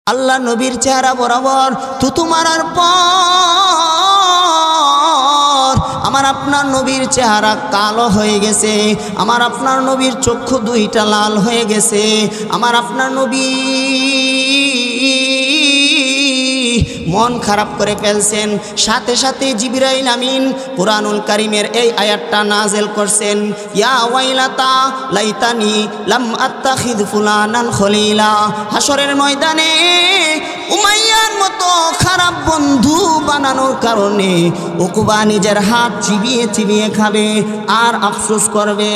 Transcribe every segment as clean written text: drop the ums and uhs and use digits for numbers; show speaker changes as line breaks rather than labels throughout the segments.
আল্লাহ নবীর চেহারা বরাবর থুতু মারার পর আমার আপনার নবীর চেহারা কালো হয়ে গেছে, আমার আপনার নবীর চক্ষু দুইটা লাল হয়ে গেছে, আমার আপনার নবী মন খারাপ করে ফেলছেন। সাথে সাথে জিবরাইল আমিন কুরআনুল কারীমের এই আয়াতটা নাযিল করছেন, ইয়া ওয়াইলাতা লাইতানি লাম আত্তাখিদ ফুলানান খলিলা। হাসরের ময়দানে উমাইয়ার মতো খারাপ বন্ধু বানানোর কারণে উকবা নিজের হাত চিবিয়ে চিবিয়ে খাবে আর আফসোস করবে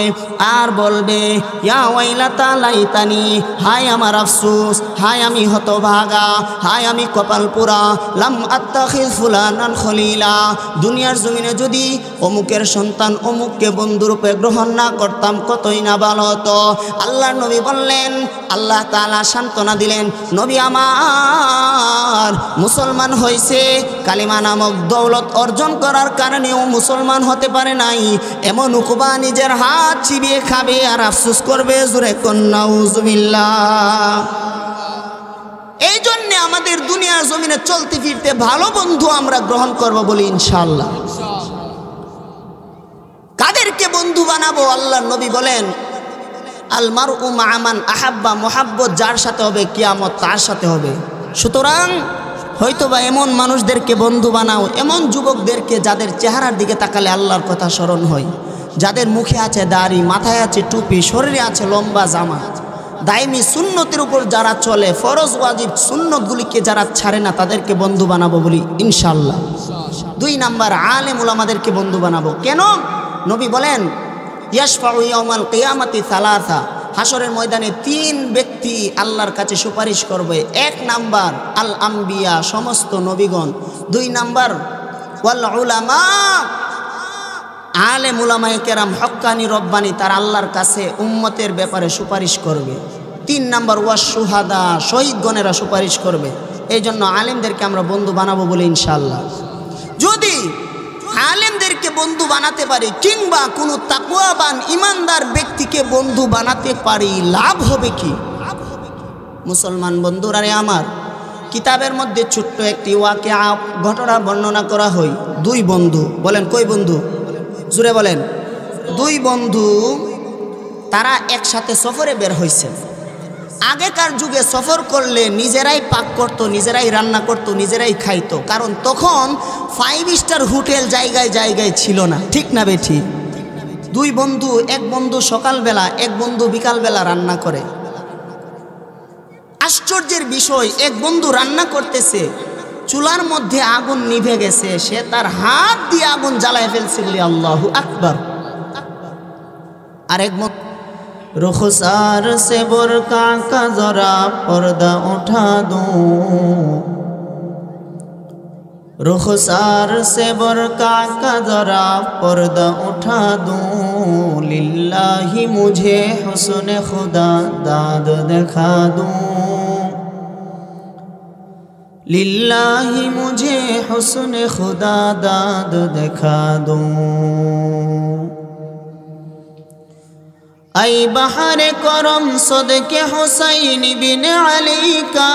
আর বলবে, ইয়া ওয়াইলাতা লাইতানি, হায় আমার আফসোস, হায় আমি হতভাগা, হায় আমি কপাল পোড়া, লাম আত্তাখিজ ফুলানান খলিলা। দুনিয়ার জমিনে যদি অমুকের সন্তান অমুককে বন্ধুরূপে গ্রহণ না করতাম কতই না ভালো হতো। আল্লাহর নবী বললেন, আল্লাহ তাআলা সান্ত্বনা দিলেন, নবী আমার মুসলমান হয়েছে, কালিমা নামক দৌলত অর্জন করার কারণেও মুসলমান হতে পারে নাই, এমন উকবা নিজের হাত চিবিয়ে খাবে আর আফসোস করবে। জোরে কন্যা নাউজুবিল্লাহ। এই জন্যে আমাদের দুনিয়ার জমিনে চলতে ফিরতে ভালো বন্ধু আমরা গ্রহণ করব বলি ইনশাআল্লাহ। কাদেরকে বন্ধু বানাবো? আল্লাহর নবী বলেন, আল মারউ মা মান আহাব্বা, মোহাব্বত যার সাথে হবে কিয়ামত তার সাথে হবে। সুতরাং হয়তোবা এমন মানুষদেরকে বন্ধু বানাও, এমন যুবকদেরকে যাদের চেহারার দিকে তাকালে আল্লাহর কথা স্মরণ হয়, যাদের মুখে আছে দাড়ি, মাথায় আছে টুপি, শরীরে আছে লম্বা জামা, দাইমি সুন্নতের উপর যারা চলে, ফরজ ওয়াজিব সুন্নতগুলিকে যারা ছাড়ে না, তাদেরকে বন্ধু বানাবো বলি ইনশাআল্লাহ। 2 নাম্বার, আলেম উলামাদেরকে বন্ধু বানাবো। কেন? নবী বলেন, ইয়াশফাউ ইয়াউমাল কিয়ামাতি সালাসা, হাসরের ময়দানে 3 ব্যক্তি আল্লাহর কাছে সুপারিশ করবে। 1 নাম্বার আল আম্বিয়া, সমস্ত নবীগণ। 2 নাম্বার ওয়াল উলামা, আলেম উলামায়ে কেরাম হক্কানি রব্বানি, তারা আল্লাহর কাছে উম্মতের ব্যাপারে সুপারিশ করবে। 3 নাম্বার ওয়াস শুহাদা, শহীদগণেরা সুপারিশ করবে। এই জন্য আলেমদেরকে আমরা বন্ধু বানাবো বলে ইনশাআল্লাহ। যদি আলেমদেরকে বন্ধু বানাতে পারি কিংবা কোনো তাকওয়াবান ইমানদার ব্যক্তিকে বন্ধু বানাতে পারি, লাভ হবে কি? মুসলমান বন্ধুরা রে আমার, কিতাবের মধ্যে ছোট্ট একটি ওয়াকিয়া ঘটনা বর্ণনা করা হয়। 2 বন্ধু, বলেন কই বন্ধু? জুড়ে বলেন। 2 বন্ধু তারা একসাথে সফরে বের হয়েছেন। আগেকার যুগে সফর করলে নিজেরাই পাক করতো, নিজেরাই রান্না করতো, নিজেরাই খাইতো, কারণ তখন 5 স্টার হোটেল জায়গায় জায়গায় ছিল না, ঠিক না বেঠি? 2 বন্ধু, এক বন্ধু সকালবেলা, এক বন্ধু বিকালবেলা রান্না করে। আশ্চর্যের বিষয়, এক বন্ধু রান্না করতেছে, চুলার মধ্যে আগুন নিভে গেছে, সে তার হাত দিয়ে আগুন জ্বালায় ফেলছে বলে আল্লাহু আকবার। আরেক বন্ধু, रुखसार से बुरका का जरा पर्दा उठा दूं, रुखसार से बुरका का जरा पर्दा उठा दूं, लिल्लाही मुझे हुस्न खुदा दाद दिखा दूं, लिल्लाही मुझे हुस्न खुदा दाद दिखा दूं। ऐ बहार करम सदके हुसैन बिन अली का,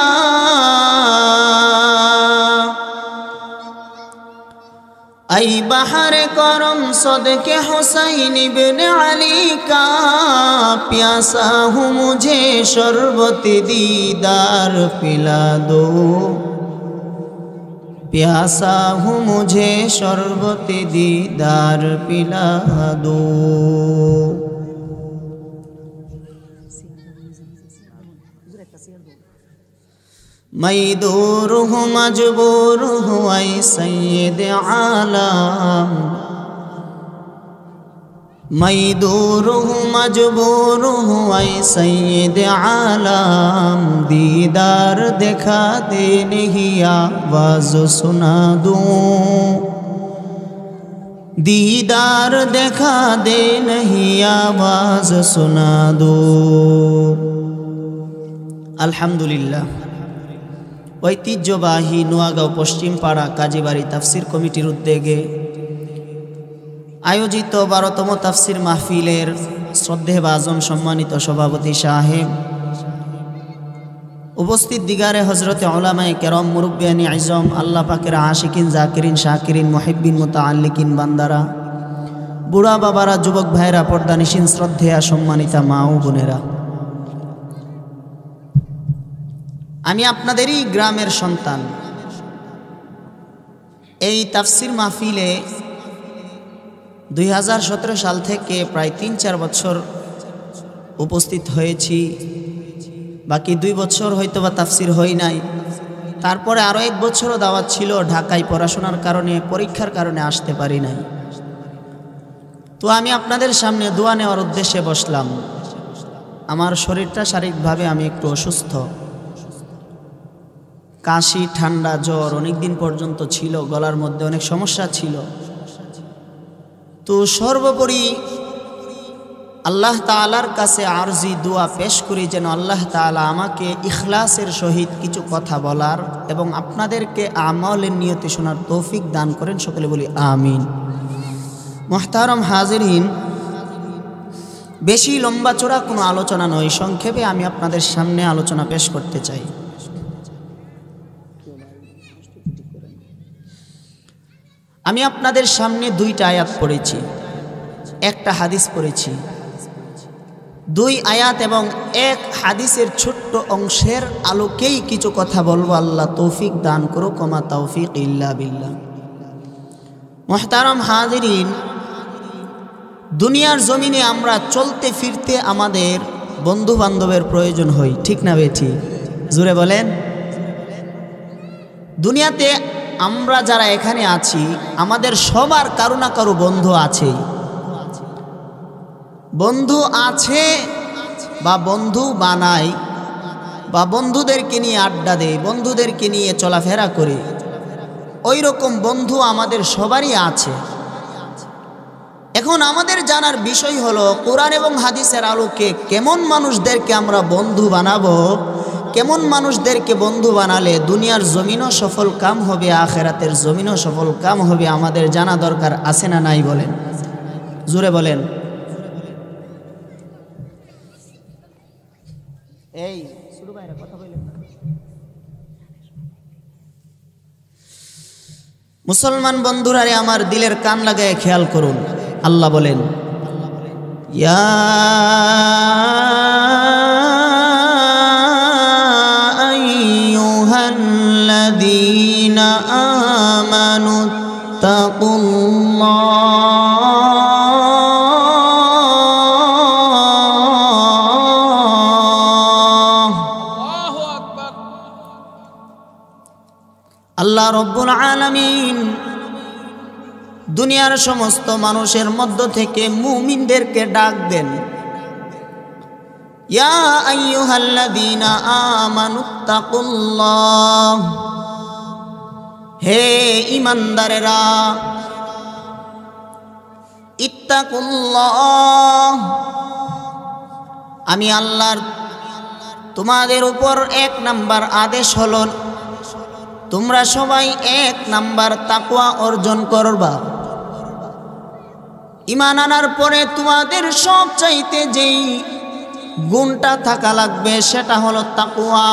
ऐ बहार करम सदके हुसैन बिन अली का, प्यासा हूँ मुझे शरबत दीदार पिला दो, प्यासा हूँ मुझे शरबत दीदार पिला दो। मैं दूर हूँ मजबूर हूँ ऐ सैयद आलम, मैं दूर हूँ मजबूर हूँ ऐ सैयद आलम, दीदार दिखा दे नहीं आवाज़ सुना दूँ, दीदार दिखा दे नहीं आवाज़ सुना दूँ। अल्हम्दुलिल्लाह। ঐতিহ্যবাহী নোয়াগাঁও পশ্চিম পাড়া কাজীবাড়ি তাফসির কমিটির উদ্যোগে আয়োজিত 12তম তাফসির মাহফিলের শ্রদ্ধেয় আজম সম্মানিত সভাপতি সাহেব উপস্থিত দিগারে হজরতে ওলামায়ে কেরাম মুরব্বিয়ানি আজম আল্লাহ পাকের আশিকিন জাকিরিন শাকিরিন মুহিব্বিন মুতাআল্লিকিন বান্দারা, বুড়া বাবারা, যুবক ভাইরা, পর্দানিশীন শ্রদ্ধেয়া সম্মানিতা মা ও বোনেরা, আমি আপনাদেরই গ্রামের সন্তান। এই তাফসির মাহফিলে 2017 সাল থেকে প্রায় 3-4 বছর উপস্থিত হয়েছি। বাকি 2 বছর হয়তো বা তাফসির হই নাই। তারপরে আরও 1 বছরও দাওয়াত ছিল, ঢাকায় পড়াশোনার কারণে, পরীক্ষার কারণে আসতে পারি নাই। তো আমি আপনাদের সামনে দোয়া নেওয়ার উদ্দেশ্যে বসলাম। আমার শরীরটা শারীরিকভাবে আমি একটু অসুস্থ, কাশি, ঠান্ডা, জ্বর অনেক দিন পর্যন্ত ছিল, গলার মধ্যে অনেক সমস্যা ছিল। তো সর্বোপরি আল্লাহ তাআলার কাছে আরজি দোয়া পেশ করি যেন আল্লাহ তাআলা আমাকে ইখলাসের সহিত কিছু কথা বলার এবং আপনাদেরকে আমলের নিয়তে শোনার তৌফিক দান করেন। সকলে বলি আমিন। মুহতারাম হাজিরিন, বেশি লম্বা চড়া কোনো আলোচনা নয়, সংক্ষেপে আমি আপনাদের সামনে আলোচনা পেশ করতে চাই। আমি আপনাদের সামনে 2টা আয়াত পড়েছি, একটা হাদিস পড়েছি। 2 আয়াত এবং 1 হাদিসের ছোট্ট অংশের আলোকেই কিছু কথা বলবো। আল্লাহ তৌফিক দান করো, কমা তৌফিক ইল্লা বিল্লাহ। মুহতারাম হাজিরিন, দুনিয়ার জমিনে আমরা চলতে ফিরতে আমাদের বন্ধু বান্ধবের প্রয়োজন হয়, ঠিক না বেঠি? জোরে বলেন। দুনিয়াতে আমরা যারা এখানে আছি, আমাদের সবার কারো না কারো বন্ধু আছে। বন্ধু আছে বা বন্ধু বানাই বা বন্ধুদেরকে নিয়ে আড্ডা দেয়, বন্ধুদেরকে নিয়ে চলাফেরা করে, ওই রকম বন্ধু আমাদের সবারই আছে। এখন আমাদের জানার বিষয় হলো কোরআন এবং হাদিসের আলোকে কেমন মানুষদেরকে আমরা বন্ধু বানাবো, কেমন মানুষদেরকে বন্ধু বানালে দুনিয়ার জমিনও সফল কাম হবে, আখেরাতের জমিনও সফল কাম হবে, আমাদের জানা দরকার আছে না নাই? বলেন, জোরে বলেন। এই ছোট ভাইরা কথা বলেন না। মুসলমান বন্ধুরা রে, আমার দিলের কান লাগায় খেয়াল করুন। আল্লাহ বলেন, ইয়া আইয়ুহাল্লাযীনা আমানু তাকুল্লাহ আল্লাহ রব্বুল আলামিন দুনিয়ার সমস্ত মানুষের মধ্য থেকে মুমিনদেরকে ডাক দেন, ইয়া আইয়ুহাল্লাযীনা আমানুত্তাকুল্লাহ, হে ঈমানদারেরা, ইত্তাকুল্লাহ, আমি আল্লাহর তোমাদের উপর 1 নাম্বার আদেশ হলো তোমরা সবাই 1 নাম্বার তাকওয়া অর্জন করবা। ঈমান আনার পরে তোমাদের সব চাইতে যেই গুণটা থাকা লাগবে সেটা হলো তাকওয়া।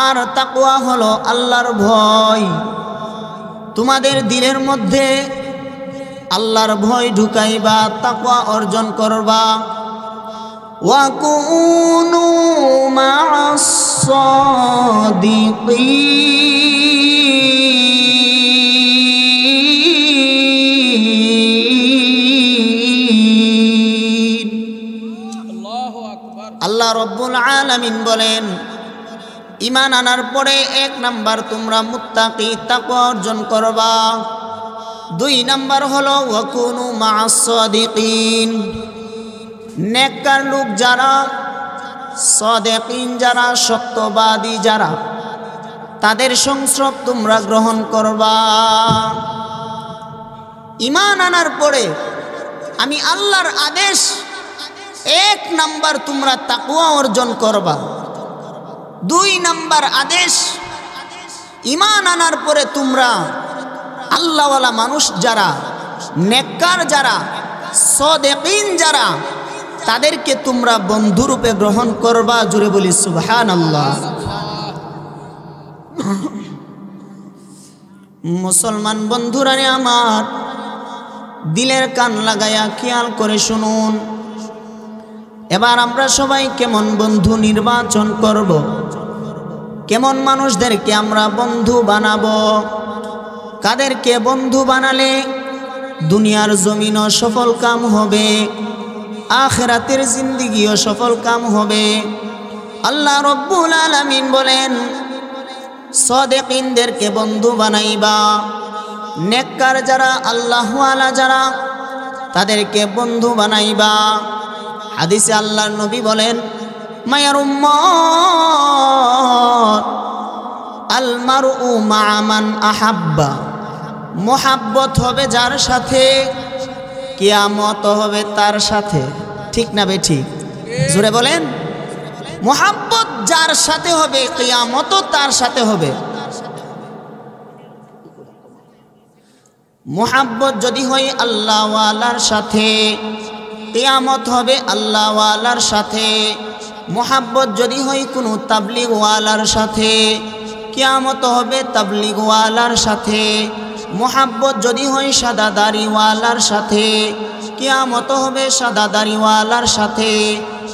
আর তাকওয়া হলো আল্লাহর ভয়। তোমাদের দিলের মধ্যে আল্লাহর ভয় ঢুকাইবা, তাকওয়া অর্জন করবা। ওয়াকুনু মা'আস সাদিকিন। আল্লাহু আকবার। আল্লাহ রব্বুল আলামিন বলেন, ঈমান আনার পরে 1 নাম্বার তোমরা মুত্তাকি, তাকওয়া অর্জন করবা। 2 নাম্বার হলো ওয়াকুনু মা'আস সাদিকিন, নেককার লোক যারা, সাদিকিন যারা, সত্যবাদী যারা, তাদের সংস্রব তোমরা গ্রহণ করবা। ঈমান আনার পরে আমি আল্লাহর আদেশ 1 নাম্বার তোমরা তাকওয়া অর্জন করবা। 2 নাম্বার আদেশ, ঈমান আনার পরে তোমরা আল্লাহওয়ালা মানুষ যারা, নেককার যারা, সাদিকিন যারা, তাদেরকে তোমরা বন্ধুরূপে গ্রহণ করবা। জুড়ে বলি সুবহানাল্লাহ। মুসলমান বন্ধুরা রে আমার, দিলের কান লাগায়া খেয়াল করে শুনুন। এবার আমরা সবাই কেমন বন্ধু নির্বাচন করব, কেমন মানুষদেরকে আমরা বন্ধু বানাবো, কাদেরকে বন্ধু বানালে দুনিয়ার জমিনও সফল কাম হবে, আখিরাতের জিন্দেগিও সফল কাম হবে। আল্লাহ রব্বুল আলামিন বলেন, সাদিকিনদেরকে বন্ধু বানাইবা, নেককার যারা আল্লাহওয়ালা যারা তাদেরকে বন্ধু বানাইবা। হাদিসে আল্লাহর নবী বলেন, মায়ার উম্মত আল মারউ মা মান আহাব্বা, মোহাব্বত হবে যার সাথে, কিয়ামত হবে তার সাথে। ঠিক না বে ঠিক? জোরে বলেন। মোহাব্বত যার সাথে হবে, কিয়ামতও তার সাথে হবে। মোহাব্বত যদি হয় আল্লাহওয়ালার সাথে, কিয়ামত হবে আল্লাহওয়ালার সাথে। মোহাব্বত যদি হয় কোনো তাবলিগওয়ালার সাথে, কিয়ামত হবে তাবলিগওয়ালার সাথে। মোহাব্বত যদি হয় সাদা দাড়িওয়ালার সাথে, কিয়ামত হবে সাদা দাড়িওয়ালার সাথে।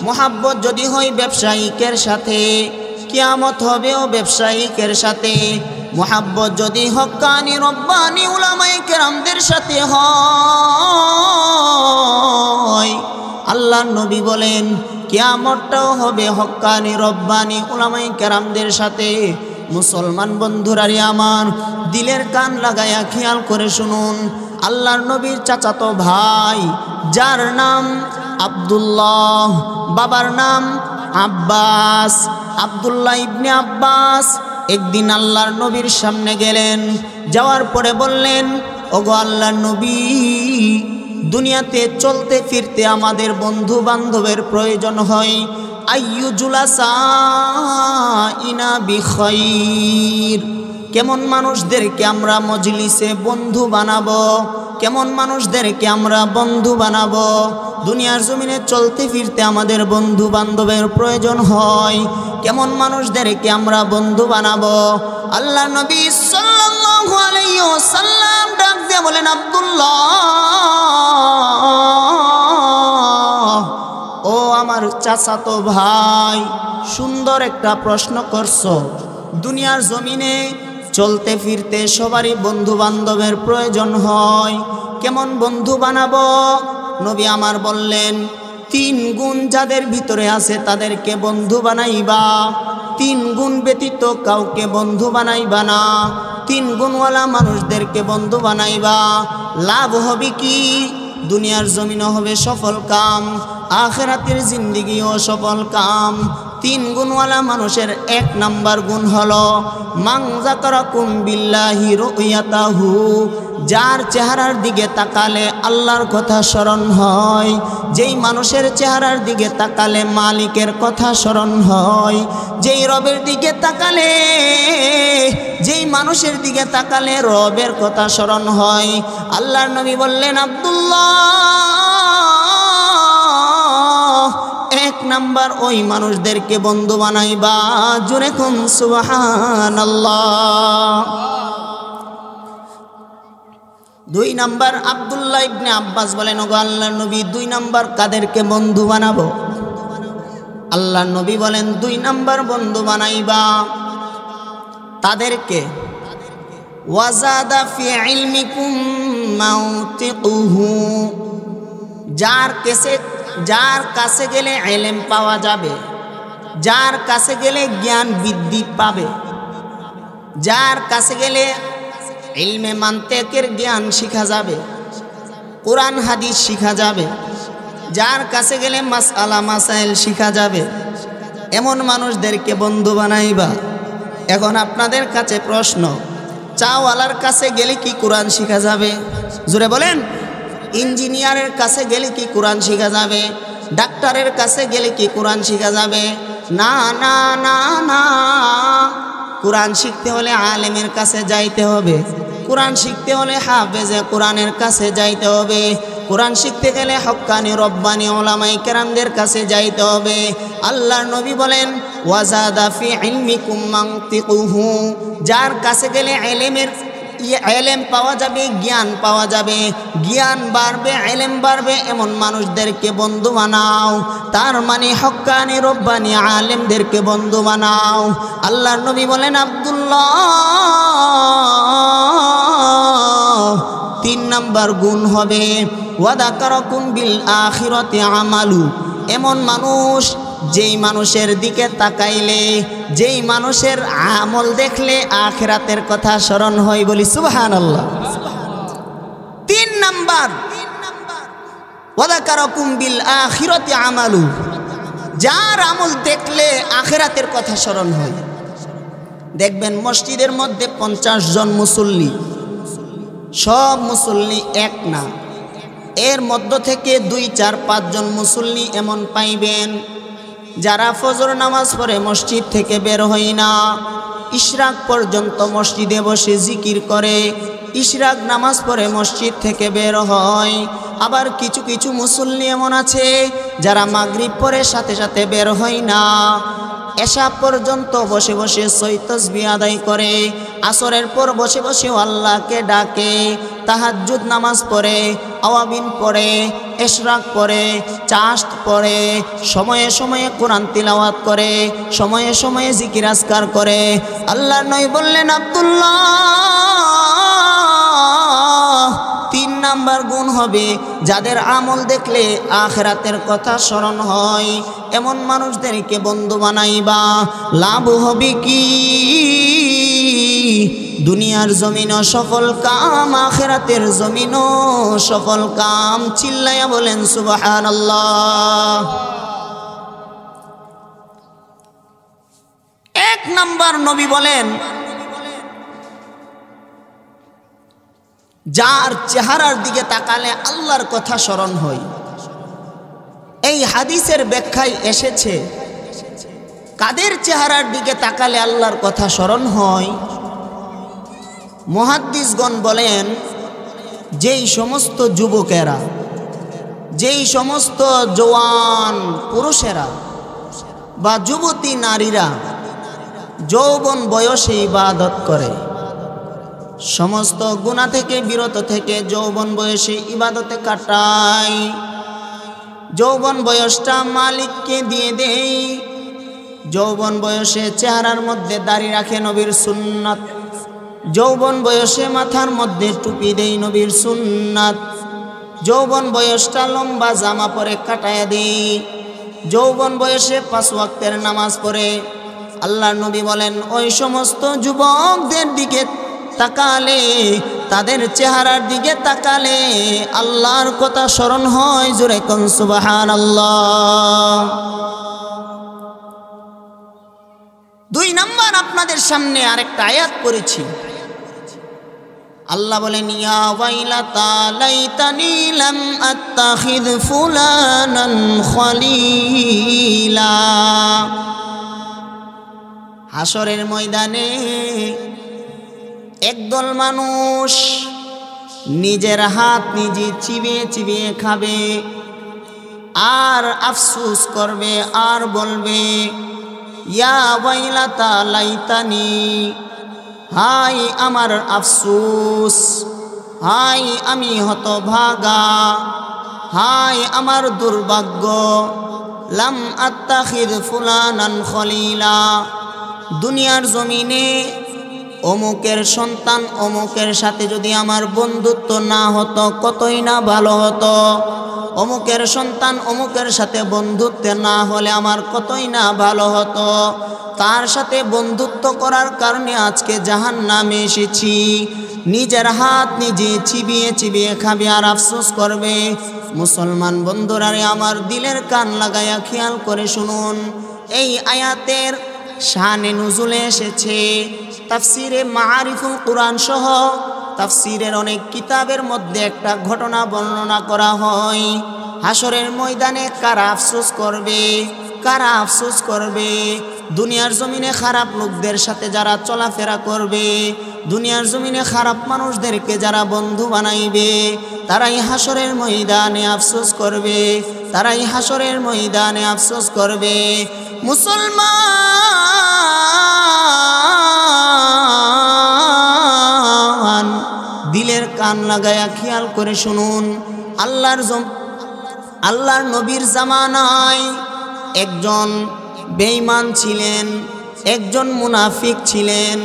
মোহাব্বত যদি হয় ব্যবসায়িকের সাথে, কিয়ামত হবে ও ব্যবসায়িকের সাথে। মোহাব্বত যদি হক্কানি রব্বানি উলামায়ে কেরামদের সাথে হয়, আল্লাহর নবী বলেন কিয়ামতটাও হবে হক্কানি রব্বানি উলামায়ে কেরামদের সাথে। মুসলমান বন্ধুরা রে আমার, দিলের কান লাগায়া খেয়াল করে শুনুন। আল্লাহর নবীর চাচাতো ভাই, যার নাম আব্দুল্লাহ, বাবার নাম আব্বাস, আব্দুল্লাহ ইবনে আব্বাস একদিন আল্লাহর নবীর সামনে গেলেন। যাওয়ার পরে বললেন, ওগো আল্লাহর নবী, দুনিয়াতে চলতে ফিরতে আমাদের বন্ধু বান্ধবের প্রয়োজন হয়। আইয়ু জুলাসা ইনা বিখাইর, কেমন মানুষদেরকে আমরা মজলিসে বন্ধু বানাবো, কেমন মানুষদেরকে আমরা বন্ধু বানাবো। দুনিয়ার জমিনে চলতে ফিরতে আমাদের বন্ধু বান্ধবের প্রয়োজন হয়, কেমন মানুষদেরকে আমরা বন্ধু বানাবো। আল্লাহ নবী সাল্লাল্লাহু আলাইহি ওয়াসাল্লাম ডাক দিয়ে বলেন, আব্দুল্লাহ, ও আমার চাচাতো ভাই, সুন্দর একটা প্রশ্ন করছো। দুনিয়ার জমিনে চলতে ফিরতে সবারই বন্ধু বান্ধবের প্রয়োজন হয়, কেমন বন্ধু বানাবো? নবী আমার বললেন, 3 গুণ যাদের ভিতরে আছে তাদেরকে বন্ধু বানাইবা, 3 গুণ ব্যতীত কাউকে বন্ধু বানাইবা না। 3 গুণওয়ালা মানুষদেরকে বন্ধু বানাইবা। লাভ হবে কি? দুনিয়ার জমিনও হবে সফল কাম, আখিরাতের জিন্দেগিও সফল কাম। 3 গুণওয়ালা মানুষের 1 নাম্বার গুণ হলো মান যাকারাকুম বিল্লাহি রুয়াতাহু, যার চেহারার দিকে তাকালে আল্লাহর কথা স্মরণ হয়, যেই মানুষের চেহারার দিকে তাকালে মালিকের কথা স্মরণ হয়, যেই রবের দিকে তাকালে, যেই মানুষের দিকে তাকালে রবের কথা স্মরণ হয়। আল্লাহর নবী বললেন, আব্দুল্লাহ, 1 নাম্বার ওই মানুষদেরকে বন্ধু বানাইবা। জোরে কোন সুবহানাল্লাহ। 2 নাম্বার আব্দুল্লাহ ইবনে আব্বাস বলেন, ওগো আল্লাহর নবী, 2 নাম্বার কাদেরকে বন্ধু বানাবো? আল্লাহর নবী বলেন, 2 নাম্বার বন্ধু বানাইবা তাদেরকে ওয়াজাদা ফি ইলমিকুম মাউতিকুহু, যার কাছে গেলে ইলম পাওয়া যাবে, যার কাছে গেলে জ্ঞান বৃদ্ধি পাবে, যার কাছে গেলে ইলমে মান্তেকের জ্ঞান শিখা যাবে, কোরআন হাদিস শিখা যাবে, যার কাছে গেলে মাসআলা মাসাইল শিখা যাবে, এমন মানুষদেরকে বন্ধু বানাইবা। এখন আপনাদের কাছে প্রশ্ন, চাওয়ালার কাছে গেলে কি কোরআন শিখা যাবে? জোরে বলেন। ইঞ্জিনিয়ারের কাছে গেলে কি কোরআন শিখা যাবে? ডাক্তারের কাছে গেলে কি কোরআন শিখা যাবে? না না না না, কোরআন শিখতে হলে আলেমের কাছে যাইতে হবে, কোরআন শিখতে হলে হাফেজে কোরআনের কাছে যাইতে হবে। কোরআন শিখতে গেলে হক্কানি রব্বানি উলামায়ে কেরামদের কাছে যাইতে হবে। আল্লাহর নবী বলেন ওয়াজাদা ফি ইলমিকুম মানতিকুহু, যার কাছে গেলে এলেম পাওয়া যাবে, জ্ঞান পাওয়া যাবে, জ্ঞান বাড়বে, এলেম বাড়বে, এমন মানুষদেরকে বন্ধু বানাও। তার মানে হক্কানি রব্বানি আলেমদেরকে বন্ধু বানাও। আল্লাহর নবী বলেন আব্দুল্লাহ 3 নাম্বার গুণ হবে ওয়াদাকারাকুম বিল আখিরাতি আমালু, এমন মানুষ যেই মানুষের দিকে তাকাইলে, যেই মানুষের আমল দেখলে আখিরাতের কথা স্মরণ হয়, বলি সুবহানাল্লাহ। 3 নাম্বার ওয়াদাকারাকুম বিল আখিরাতি আমালু, যার আমল দেখলে আখিরাতের কথা স্মরণ হয়। দেখবেন মসজিদের মধ্যে 50 জন মুসল্লি, সব মুসল্লি এক না, এর মধ্য থেকে 2, 4, 5 জন মুসল্লি এমন পাইবেন যারা ফজর নামাজ পড়ে মসজিদ থেকে বের হয় না, ইশরাক পর্যন্ত মসজিদে বসে জিকির করে, ইশরাক নামাজ পড়ে মসজিদ থেকে বের হয়। আবার কিছু কিছু মুসল্লি এমন আছে যারা মাগরিব পড়ে সাথে সাথে বের হয় না, এশা পর্যন্ত বসে বসে সই তাসবিহ আদায় করে, আসরের পর বসে বসে আল্লাহকে ডাকে, তাহাজ্জুদ নামাজ পড়ে, আওয়াবিন পড়ে, ইশরাক পড়ে, চাশত পড়ে, সময়ে সময়ে কোরআন তিলাওয়াত করে, সময়ে সময়ে জিকির আজকার করে। আল্লাহর নবী বললেন আব্দুল্লাহ 3 নাম্বার গুণ হবে যাদের আমল দেখলে আখিরাতের কথা স্মরণ হয়, এমন মানুষদেরকে বন্ধু বানাইবা। লাভ হবে কি? দুনিয়ার জমিনও সফল কাম, আখিরাতের জমিনও সফল কাম। চিল্লায়া বলেন সুবহানাল্লাহ। 1 নাম্বার নবী বলেন যার চেহারার দিকে তাকালে আল্লাহর কথা স্মরণ হয়। এই হাদিসের ব্যাখ্যায় এসেছে কাদের চেহারার দিকে তাকালে আল্লাহর কথা স্মরণ হয়। মুহাদ্দিসগণ বলেন যেই সমস্ত যুবকেরা, যেই সমস্ত জওয়ান পুরুষেরা বা যুবতী নারীরা যৌবন বয়সে ইবাদত করে, সমস্ত গুনাহ থেকে বিরত থেকে যৌবন বয়সে ইবাদতে কাটায়, যৌবন বয়সটা মালিককে দিয়ে দেই, যৌবন বয়সে চেহারার মধ্যে দাড়ি রাখে নবীর সুন্নাত, যৌবন বয়সে মাথার মধ্যে টুপি দেই নবীর সুন্নাত, যৌবন বয়সটা লম্বা জামা পরে কাটায়া দেই, যৌবন বয়সে 5 ওয়াক্তের নামাজ পড়ে। আল্লাহর নবী বলেন ওই সমস্ত যুবকদের দিকে তাকালে, তাদের চেহারার দিকে তাকালে আল্লাহর কথা স্মরণ হয়। জোরে কোন সুবহানাল্লাহ। 2 নাম্বার আপনাদের সামনে আরেকটা আয়াত পড়েছি। আল্লাহ বলেন ইয়া ওয়াইলাতা লাইতানি লাম আত্তাখিয ফুলানান খলিলা। হাসরের ময়দানে একদল মানুষ নিজের হাত নিজে চিবিয়ে চিবিয়ে খাবে, আর আফসোস করবে, আর বলবে ইয়া ওয়াইলাতা লাইতানি, হাই আমার আফসোস, হাই আমি হতভাগা, হাই আমার দুর্ভাগ্য, লাম আত্তাখিয ফুলানান খলিলা। দুনিয়ার জমিনে অমুকের সন্তান অমুকের সাথে যদি আমার বন্ধুত্ব না হতো কতই না ভালো হতো, অমুকের সন্তান অমুকের সাথে বন্ধুত্ব না হলে আমার কতই না ভালো হতো, তার সাথে বন্ধুত্ব করার কারণে আজকে জাহান্নামে এসেছি। নিজের হাত নিজে চিবিয়ে চিবিয়ে খাবে আর আফসোস করবে। মুসলমান বন্ধুরা রে, আমার দিলের কান লাগাইয়া খেয়াল করে শুনুন, এই আয়াতের শানে নুজুলে এসেছে তাফসিরে মাআরিফুল কুরআন সহ তাফসিরের অনেক কিতাবের মধ্যে একটা ঘটনা বর্ণনা করা হয়। হাসরের ময়দানে কারা আফসোস করবে, কারা আফসোস করবে? দুনিয়ার জমিনে খারাপ লোকদের সাথে যারা চলাফেরা করবে, দুনিয়ার জমিনে খারাপ মানুষদেরকে যারা বন্ধু বানাইবে, তারাই হাসরের ময়দানে আফসোস করবে, তারাই হাসরের ময়দানে আফসোস করবে। মুসলমান দিলের কান লাগায়া খেয়াল করে শুনুন, আল্লাহর নবীর জামানায় একজন বেঈমান ছিলেন, একজন মুনাফিক ছিলেন,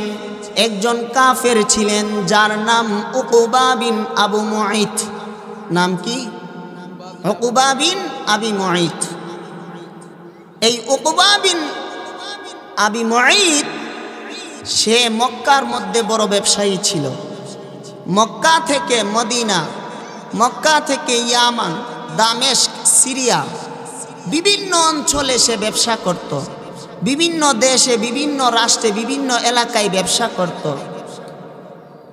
একজন কাফের ছিলেন, যার নাম উকবা বিন আবু মুঈত। নাম কি? উকবা বিন আবি মুঈত। এই উকবা বিন আবি মুঈত সে মক্কার মধ্যে বড় ব্যবসায়ী ছিল। মক্কা থেকে মদিনা, মক্কা থেকে ইয়ামান, দামেস্ক, সিরিয়া, বিভিন্ন অঞ্চলে সে ব্যবসা করত। বিভিন্ন দেশে, বিভিন্ন রাষ্ট্রে, বিভিন্ন এলাকায় ব্যবসা করত।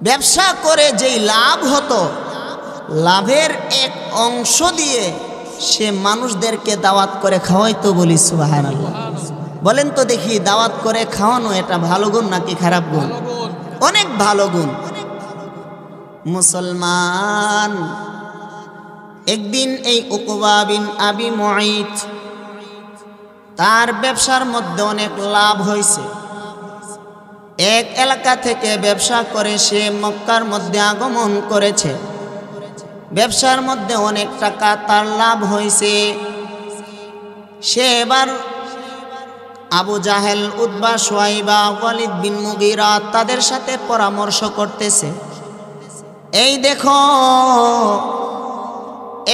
ব্যবসা করে যেই লাভ হতো, লাভের এক অংশ দিয়ে সে মানুষদেরকে দাওয়াত করে খাওয়াইতো। বলি সুবহানাল্লাহ। বলেন তো দেখি, দাওয়াত করে খাওয়ানো এটা ভালো গুণ নাকি খারাপ গুণ? অনেক ভালো গুণ। মুসলমান একদিন এই উকবা বিন আবি মুঈত, তার ব্যবসার মধ্যে অনেক লাভ হয়েছে। এক এলাকা থেকে ব্যবসা করে সে মক্কার মধ্যে আগমন করেছে। ব্যবসার মধ্যে অনেক টাকা তার লাভ হয়েছে। সে এবার আবু জাহেল, উতবা, শুয়াইবা, ওয়ালিদ বিন মুগীরা তাদের সাথে পরামর্শ করতেছে, এই দেখো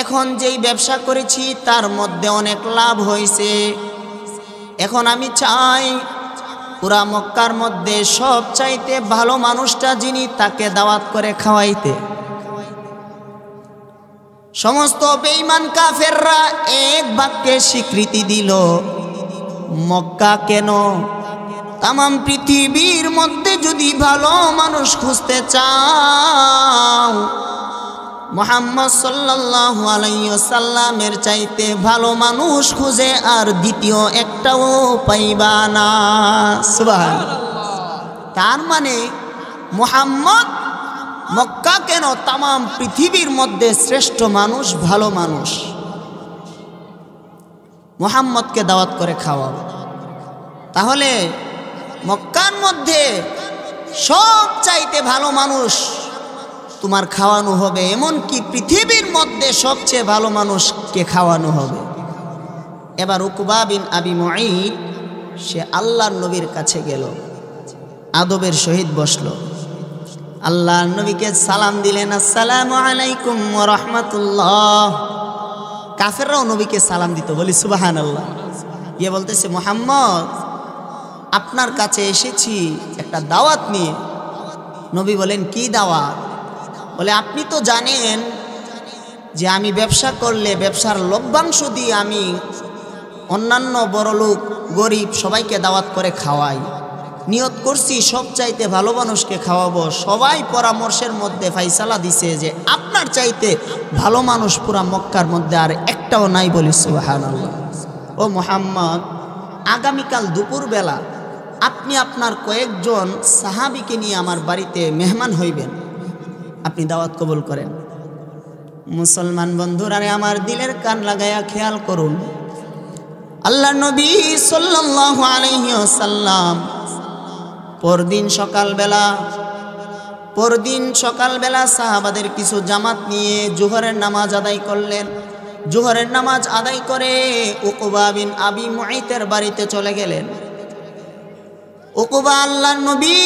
এখন যেই ব্যবসা করেছি তার মধ্যে অনেক লাভ হয়েছে। এখন আমি চাই পুরা মক্কার মধ্যে সব চাইতে ভালো মানুষটা যিনি, তাকে দাওয়াত করে খাওয়াইতে। সমস্ত বেঈমান কাফেররা এক বাক্যে স্বীকৃতি দিল, মক্কা কেন, তামাম পৃথিবীর মধ্যে যদি ভালো মানুষ খুঁজতে চাও, মুহাম্মদ সাল্লাল্লাহু আলাইহি ওয়াসাল্লামের চাইতে ভালো মানুষ খুঁজে আর দ্বিতীয় একটাও পাইবা না। সুবহানাল্লাহ। তার মানে মুহাম্মদ মক্কা কেন, তামাম পৃথিবীর মধ্যে শ্রেষ্ঠ মানুষ, ভালো মানুষ। মুহাম্মদকে দাওয়াত করে খাওয়াও। তাহলে মক্কার মধ্যে সব চাইতে ভালো মানুষ তোমার খাওয়ানো হবে, এমনকি পৃথিবীর মধ্যে সবচেয়ে ভালো মানুষকে খাওয়ানো হবে। এবার উকবা বিন আবি মুঈত সে আল্লাহর নবীর কাছে গেল, আদবের সহিত বসলো, আল্লাহর নবীকে সালাম দিলেন, আসসালামু আলাইকুম ওয়া রাহমাতুল্লাহ। কাফেররাও নবীকে সালাম দিত। বলি সুবহানাল্লাহ। গিয়ে বলতেছে, মুহাম্মদ আপনার কাছে এসেছি একটা দাওয়াত নিয়ে। নবী বলেন, কি দাওয়াত? বলে, আপনি তো জানেন যে আমি ব্যবসা করলে ব্যবসার লভ্যাংশ দিয়ে আমি অন্যান্য বড়লোক, গরিব সবাইকে দাওয়াত করে খাওয়াই। নিয়ত করছি সব চাইতে ভালো মানুষকে খাওয়াবো। সবাই পরামর্শের মধ্যে ফাইসালা দিছে যে আপনার চাইতে ভালো মানুষ পুরা মক্কার মধ্যে আর একটাও নাই। বলি সুবহানাল্লাহ। ও মুহাম্মদ, আগামীকাল দুপুরবেলা আপনি আপনার কয়েকজন সাহাবীকে নিয়ে আমার বাড়িতে মেহমান হইবেন, আপনি দাওয়াত কবুল করেন। মুসলমান বন্ধুরা, আমার দিলের কান লাগায়া খেয়াল করুন, আল্লাহর নবী সাল্লাল্লাহু আলাইহি ওয়াসাল্লাম পরদিন সকালবেলা সাহাবাদের কিছু জামাত নিয়ে জোহরের নামাজ আদায় করলেন। জোহরের নামাজ আদায় করে উকবা বিন আবি মুঈতের বাড়িতে চলে গেলেন। উকবা আল্লাহর নবী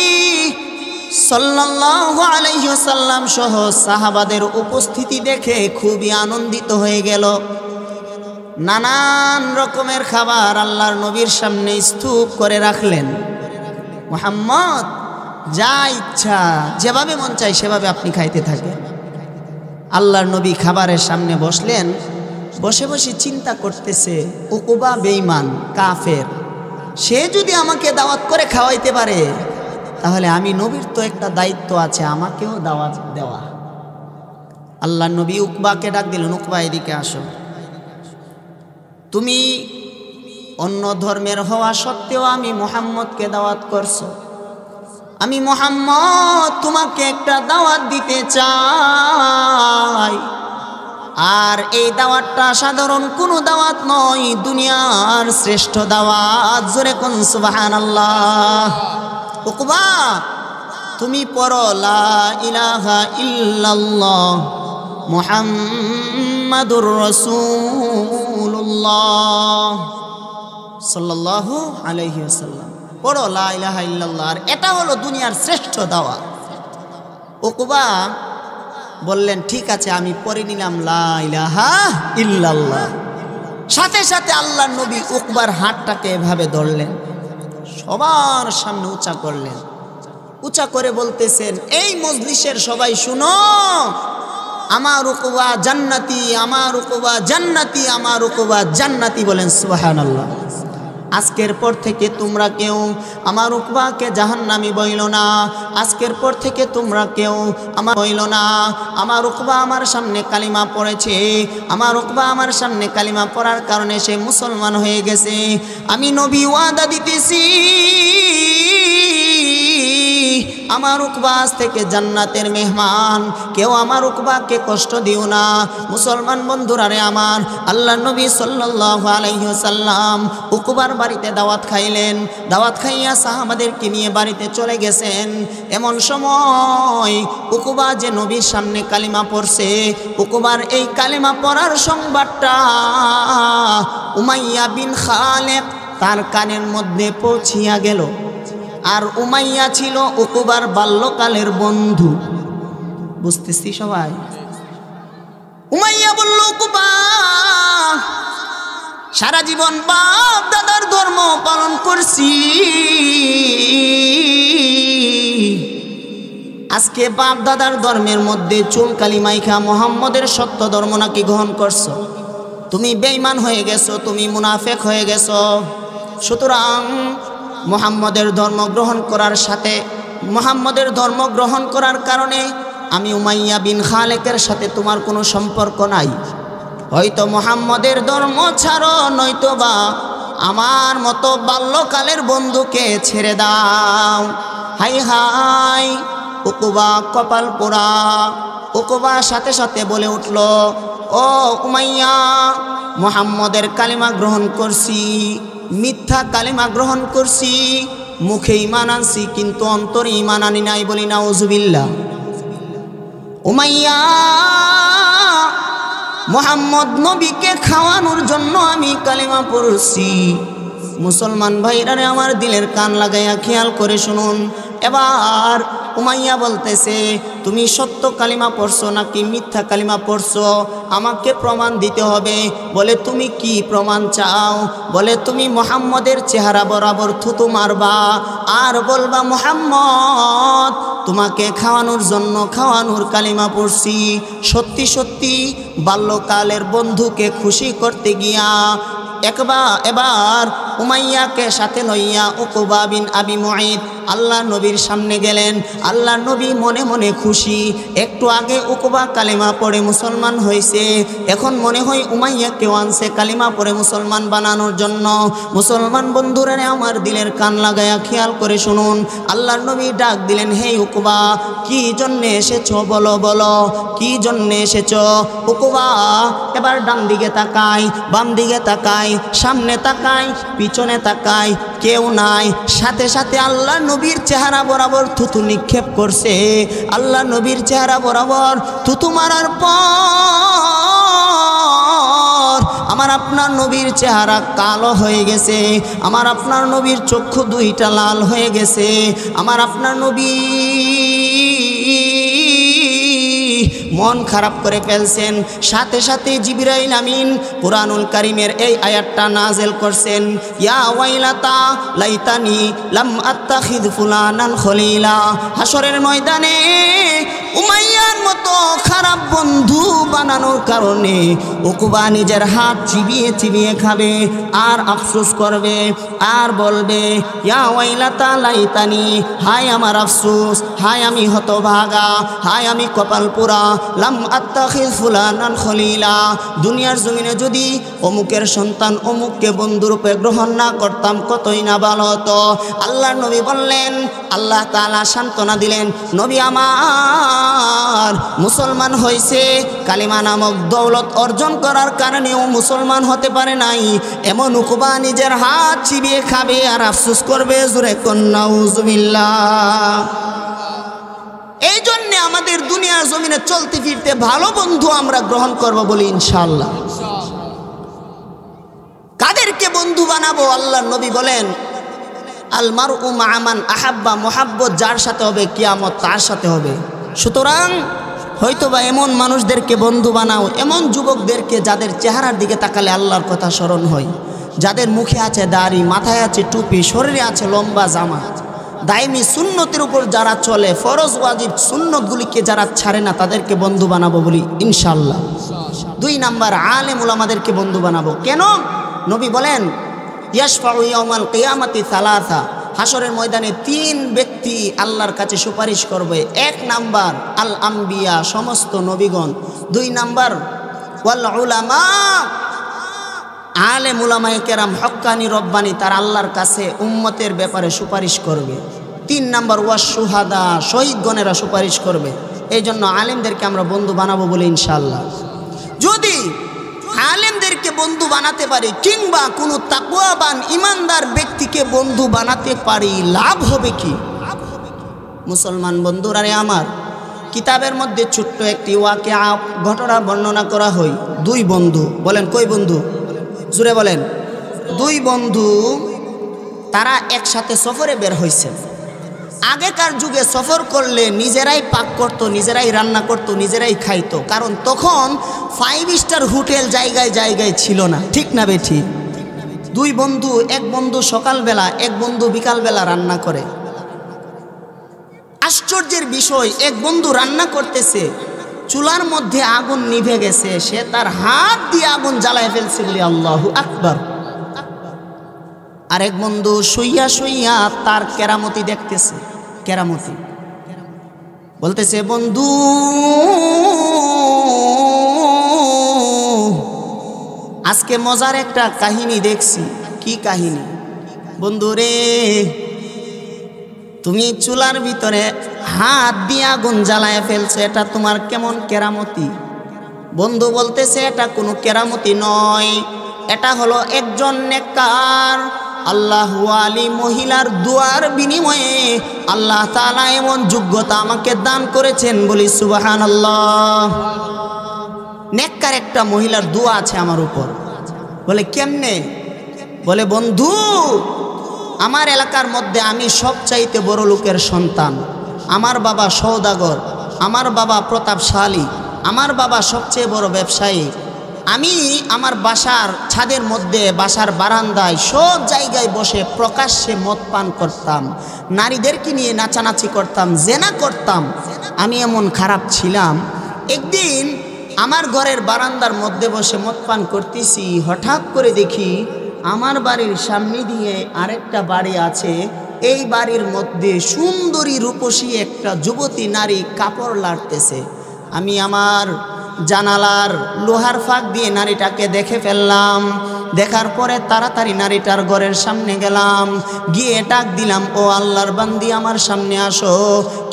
সাল্লাল্লাহু আলাইহি ওয়াসাল্লাম সহ সাহাবাদের উপস্থিতি দেখে খুবই আনন্দিত হয়ে গেল। নানান রকমের খাবার আল্লাহর নবীর সামনে স্তূপ করে রাখলেন। মুহাম্মদ, যা ইচ্ছা যেভাবে মন চাই সেভাবে আপনি খাইতে থাকেন। আল্লাহর নবী খাবারের সামনে বসলেন। বসে বসে চিন্তা করতেছে, উকবা বেঈমান কাফের, সে যদি আমাকে দাওয়াত করে খাওয়াইতে পারে তাহলে আমি নবীর তো একটা দায়িত্ব আছে, আমাকেও দাওয়াত দেওয়া। আল্লাহর নবী উকবাকে ডাক দিলেন, উকবা এদিকে আসো। তুমি অন্য ধর্মের হওয়া সত্ত্বেও আমি মুহাম্মদকে দাওয়াত করছো। আমি মুহাম্মদ তোমাকে একটা দাওয়াত দিতে চাই। আর এই দাওয়াতটা সাধারণ কোনো দাওয়াত নয়, দুনিয়ার শ্রেষ্ঠ দাওয়াত। জোরে কোন সুবহানাল্লাহ। উকবা তুমি পড়ো লা ইলাহা ইল্লাল্লাহ মুহাম্মাদুর রাসূলুল্লাহ সাল্লাল্লাহু আলাইহি ওয়াসাল্লাম, পড়ো লা ইলাহা ইল্লাল্লাহ। আর এটা হলো দুনিয়ার শ্রেষ্ঠ দাওয়াত। উকবা বললেন ঠিক আছে আমি পড়ে নিলাম লা ইলাহা ইল্লাল্লাহ। সাথে সাথে আল্লাহর নবী উকবার হাতটাকে এভাবে ধরলেন, সবার সামনে উঁচা করলেন, উঁচা করে বলতেছেন এই মজলিসের সবাই শুনো, আমার উকবা জান্নাতি, আমার উকবা জান্নাতি, আমার উকবা জান্নাতি। বলেন সুবহানাল্লাহ। আজকের পর থেকে তোমরা কেউ আমার উকবাকে জাহান্নামী বইল না, আজকের পর থেকে তোমরা কেউ আমার বইল না। আমার উকবা আমার সামনে কালিমা পড়েছে, আমার উকবা আমার সামনে কালিমা পড়ার কারণে সে মুসলমান হয়ে গেছে। আমি নবী ওয়াদা দিতেছি আমার উকবা আজ থেকে জান্নাতের মেহমান, কেউ আমার উকবাকে কষ্ট দিও না। মুসলমান বন্ধুরা রে আমার, আল্লাহ নবী সাল্লাল্লাহু আলাইহি ওয়াসাল্লাম উকবার বাড়িতে দাওয়াত খাইলেন, দাওয়াত খাইয়া সাহাবাদেরকে নিয়ে বাড়িতে চলে গেছেন। এমন সময় উকবা যে নবীর সামনে কালিমা পড়ছে, উকবার এই কালিমা পড়ার সংবাদটা উমাইয়া বিন খালেদ তার কানের মধ্যে পৌঁছিয়া গেল। আর উমাইয়া ছিল উকবার বাল্যকালের বন্ধু। বুঝতেছি সবাই? উমাইয়া বলল উকবা সারা জীবন বাপ দাদার ধর্ম পালন করছি, আজকে বাপ দাদার ধর্মের মধ্যে চুল কালি মাইখা মুহাম্মদের সত্য ধর্ম নাকি গ্রহণ করছো। তুমি বেঈমান হয়ে গেছো, তুমি মুনাফিক হয়ে গেছো। সুতরাং মুহাম্মদের ধর্ম গ্রহণ করার সাথে, মুহাম্মদের ধর্ম গ্রহণ করার কারণে আমি উমাইয়া বিন খালেকের সাথে তোমার কোনো সম্পর্ক নাই। হয়তো মুহাম্মদের ধর্ম ছাড়ো, নয়তো বা আমার মতো বাল্যকালের বন্ধুকে ছেড়ে দাও। হাই হাই উকবা কপাল পোড়া। উকবা সাথে সাথে বলে উঠল, ও উমাইয়া, মুহাম্মদের কালিমা গ্রহণ করছি, মিথ্যা কালিমা গ্রহণ করছি, মুখে ঈমান আনছি কিন্তু অন্তরে ঈমান আনি নাই। বলি নাউজুবিল্লাহ। উমাইয়া, মুহাম্মদ নবীকে খাওয়ানোর জন্য আমি কালিমা পড়ছি। মুসলমান ভাইরা আমার দিলের কান লাগাইয়া খেয়াল করে শুনুন। এবার উমাইয়া বলতেছে, তুমি সত্য কালিমা পড়ছো নাকি মিথ্যা কালিমা পড়ছো, আমাকে প্রমাণ দিতে হবে। বলে তুমি কি প্রমাণ চাও? বলে তুমি মুহাম্মদের চেহারা বরাবর থুতু মারবা আর বলবা মুহাম্মদ তোমাকে খাওয়ানোর জন্য খাওয়ানোর কালিমা পড়ছি। সত্যি সত্যি বাল্যকালের বন্ধুকে খুশি করতে গিয়া এবার উমাইয়াকে সাথে লইয়া উকবা বিন আবি মুঈত আল্লাহ নবীর সামনে গেলেন। আল্লাহ নবী মনে মনে খুশি। একটু আগে উকবা কালিমা পড়ে মুসলমান হয়েছে, এখন মনে হয় উমাইয়াকেও আনছে কালিমা পড়ে মুসলমান বানানোর জন্য। মুসলমান বন্ধুরা আমার দিলের কান লাগায়া খেয়াল করে শুনুন। আল্লাহ নবী ডাক দিলেন, হে উকবা, কি জন্যে এসেছো বলো, বলো কি জন্যে এসেছো? উকবা এবার ডান দিকে তাকায়, বাম দিকে তাকায়, সামনে তাকায়, পিছনে তাকায়, কেউ নাই। সাথে সাথে আল্লাহ নবীর চেহারা বরাবর থুতু নিক্ষেপ করছে। আল্লাহ নবীর চেহারা বরাবর থুতু মারার পর আমার আপনার নবীর চেহারা কালো হয়ে গেছে, আমার আপনার নবীর চক্ষু দুইটা লাল হয়ে গেছে। আমার আপনার নবী মন খারাপ করে ফেলছেন। সাথে সাথে জিবরাইল আমিন কুরআনুল কারীমের এই আয়াতটা নাযিল করছেন, ইয়া ওয়াইলাতা লাইতানি লাম আত্তাখিদ ফুলানান খলিলা। হাসরের ময়দানে উমাইয়ার মতো খারাপ বন্ধু বানানোর কারণে উকবা নিজের হাত চিবিয়ে চিবিয়ে খাবে আর আফসোস করবে আর বলবে, ইয়া ওয়াইলাতা লাইতানি, হায় আমার আফসোস, হায় আমি হতভাগা, হায় আমি কপাল পোড়া, লাম আত্তাখিজ ফুলানান খলিলা, দুনিয়ার জমিনে যদি অমুকের সন্তান অমুককে বন্ধুরূপে গ্রহণ না করতাম কতই না ভালো হতো। আল্লাহর নবী বললেন, আল্লাহ তাআলা সান্ত্বনা দিলেন, নবী আমার মুসলমান হয়েছে, কালিমা নামক দৌলত অর্জন করার কারণেও মুসলমান হতে পারে নাই, এমন উকুবা নিজের হাত চিবিয়ে খাবে আর আফসোস করবে। জোরে কন্যা নাউজুবিল্লাহ। এই জন্যে আমাদের দুনিয়ার জমিনে চলতে ফিরতে ভালো বন্ধু আমরা গ্রহণ করব বলি ইনশাআল্লাহ। কাদেরকে বন্ধু বানাবো? আল্লাহর নবী বলেন, আল মারউ মা মান আহাব্বা, মোহাব্বত যার সাথে হবে কিয়ামত তার সাথে হবে। সুতরাং হয়তোবা এমন মানুষদেরকে বন্ধু বানাও, এমন যুবকদেরকে যাদের চেহারার দিকে তাকালে আল্লাহর কথা স্মরণ হয়, যাদের মুখে আছে দাড়ি, মাথায় আছে টুপি, শরীরে আছে লম্বা জামা, দাইমি সুন্নতের উপর যারা চলে, ফরজ ওয়াজিব সুন্নতগুলিকে যারা ছাড়ে না, তাদেরকে বন্ধু বানাবো বলি ইনশাআল্লাহ। 2 নাম্বার, আলেম উলামাদেরকে বন্ধু বানাবো। কেন? নবী বলেন, ইয়াশফাউ ইয়াউমাল কিয়ামাতি সালাসা, হাসরের ময়দানে 3 ব্যক্তি আল্লাহর কাছে সুপারিশ করবে। 1 নাম্বার আল আম্বিয়া, সমস্ত নবীগণ। 2 নাম্বার ওয়াল উলামা, আলেম উলামায়ে কেরাম হক্কানি রব্বানি, তারা আল্লাহর কাছে উম্মতের ব্যাপারে সুপারিশ করবে। 3 নাম্বার ওয়াস শুহাদা, শহীদগণেরা সুপারিশ করবে। এই জন্য আলেমদেরকে আমরা বন্ধু বানাবো বলে ইনশাআল্লাহ। যদি আলেমদেরকে বন্ধু বানাতে পারি কিংবা কোনো তাকওয়াবান ইমানদার ব্যক্তিকে বন্ধু বানাতে পারি, লাভ হবে কি? মুসলমান বন্ধুরা রে আমার, কিতাবের মধ্যে ছোট্ট একটি ওয়াকিয়া ঘটনা বর্ণনা করা হয়। 2 বন্ধু, বলেন কই বন্ধু? জুড়ে বলেন। 2 বন্ধু তারা একসাথে সফরে বের হয়েছে। আগেকার যুগে সফর করলে নিজেরাই পাক করত, নিজেরাই রান্না করত, নিজেরাই খাইতো, কারণ তখন 5 স্টার হোটেল জায়গায় জায়গায় ছিল না, ঠিক না বেঠি? 2 বন্ধু, এক বন্ধু সকালবেলা, এক বন্ধু বিকালবেলা রান্না করে। আশ্চর্যের বিষয়, এক বন্ধু রান্না করতেছে, চুলার মধ্যে আগুন নিভে গেছে, সে তার হাত দিয়ে আগুন জ্বালায় ফেলছে বলি আল্লাহু আকবার। আরেক বন্ধু শুইয়া শুইয়া তার কেরামতি দেখতেছে। কেরামতি বলতেছে, বন্ধু আজকে মজার একটা কাহিনী দেখছি। কি কাহিনী? বন্ধু রে, তুমি চুলার ভিতরে হাত দিয়ে আগুন জ্বালায় ফেলছো, এটা তোমার কেমন কেরামতি? বন্ধু বলতেছে, এটা কোনো কেরামতি নয়, এটা হলো একজন নেককার আল্লাহু আলী মহিলার দুয়ার বিনিময়ে আল্লাহ তাআলা এমন যোগ্যতা আমাকে দান করেছেন বলি সুবহানাল্লাহ। নেককার একটা মহিলার দোয়া আছে আমার উপর। বলে কেমনে? বলে বন্ধু, আমার এলাকার মধ্যে আমি সবচাইতে বড় লোকের সন্তান, আমার বাবা সওদাগর, আমার বাবা প্রতাপশালী, আমার বাবা সবচেয়ে বড় ব্যবসায়ী। আমি আমার বাসার ছাদের মধ্যে, বাসার বারান্দায়, সব জায়গায় বসে প্রকাশ্যে মদ পান করতাম, নারীদেরকে নিয়ে নাচানাচি করতাম, জেনা করতাম। আমি এমন খারাপ ছিলাম। একদিন আমার ঘরের বারান্দার মধ্যে বসে মদ পান করতেছি, হঠাৎ করে দেখি আমার বাড়ির সামনে দিয়ে আরেকটা বাড়ি আছে, এই বাড়ির মধ্যে সুন্দরী রূপসী একটা যুবতী নারী কাপড় লাড়তেছে। আমি আমার জানালার লোহার ফাঁক দিয়ে নারীটাকে দেখে ফেললাম। দেখার পরে তাড়াতাড়ি নারীটার ঘরের সামনে গেলাম, গিয়ে ডাক দিলাম, ও আল্লাহর বান্দি আমার সামনে আসো।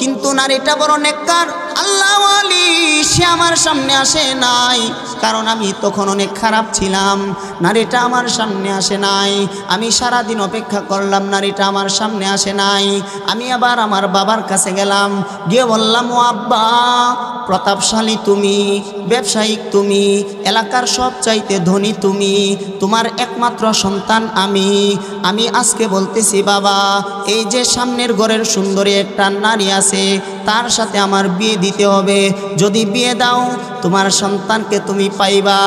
কিন্তু নারীটা বড় নেককার, আল্লাহ ওয়ালি, সে আমার সামনে আসে নাই, কারণ আমি তখন অনেক খারাপ ছিলাম। নারীটা আমার সামনে আসে নাই। আমি সারাদিন অপেক্ষা করলাম, নারীটা আমার সামনে আসে নাই। আমি আবার আমার বাবার কাছে গেলাম, গিয়ে বললাম, ও আব্বা, প্রতাপশালী তুমি, ব্যবসায়িক তুমি, এলাকার সবচাইতে ধনী তুমি, তোমার একমাত্র সন্তান আমি আজকে বলতেছি বাবা, এই যে সামনের ঘরের সুন্দরী একটা নারী আছে, তার সাথে আমার বিয়ে দিতে হবে। যদি বিয়ে দাও তোমার সন্তানকে তুমি পাইবা,